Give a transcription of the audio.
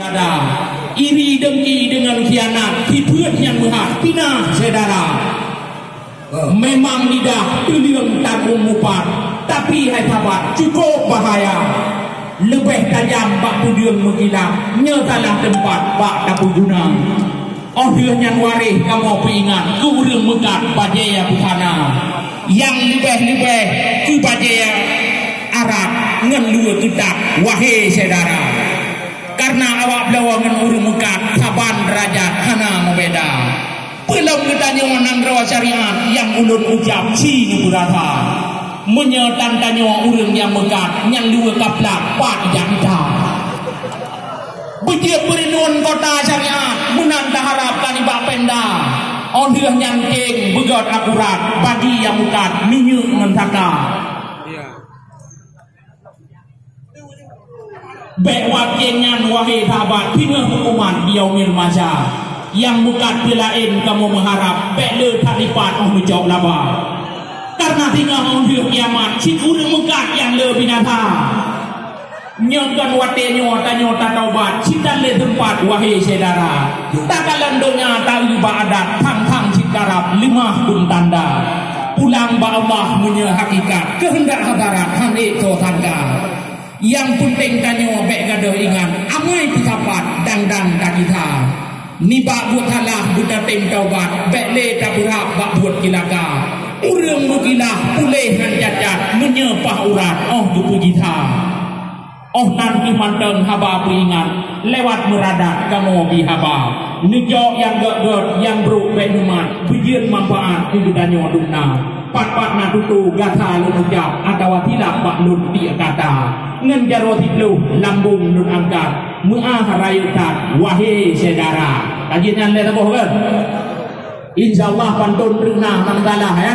Saudara, iri dengki dengan khianat, hidup yang berhak, pinah saudara. Memang lidah tuliang tanggung mupat, tapi hai sahabat cukup bahaya. Lebih tajam bak tuliang menghilang, nyatalah tempat bak dapu guna. Oh dia yang waris kamu peringat, ke urang megat bajaya butana. Yang lebih-lebih ke bajaya Arab ngan lua kedak, wahai saudara. Karena awak belawangan urang megat, saban derajat hana membeda. Belum ketanya menang rawa syariat yang ulun ucap sini berapa. Menyetan tanya urang yang megat, yang dua kaplak pak jangka. Betiap berinuan kota syariat, menang harapkan ibak penda. Ondiah yang keng, begot akurat, bagi yang mukat, minyak mentaka. Baik kenyan wahai sahabat, tinggal hukuman yaumil masa. Yang bukan pelain kamu mengharap, baik le tak lipat oh menjawab laba. Karena tinggal ondiah kiamat, si urang megat yang le binatang. Nyongkan watenya tanya taubat, cinta le tempat wahai saudara. Takalan donya tahu ibadat, tang-tang cikarap lima pun tanda. Pulang ba Allah punya hakikat, kehendak hadarat hande to tangga. Yang penting tanya baik gaduh ingat, amai pisapat dang-dang tak kita. Ni bak buat halah buta tem taubat, baik le tak berhak bak buat kilaka. Urang bergilah pulih han jajat, menyepah urat, oh dupu jita. Oh nanti manteng haba peringat, lewat meradat kamu bihaba. Nijok yang gak-gak, yang beruk benumat, berjian manfaat hidupnya dumna. Pat-pat na tutu gata lun ucap, atau tilak bak lun di kata. Ngan jaro tiplu lambung nun angkat, mu'aharayutat wahai saudara. Kajian yang lewat bohong. InsyaAllah pantun renang mangalah ya.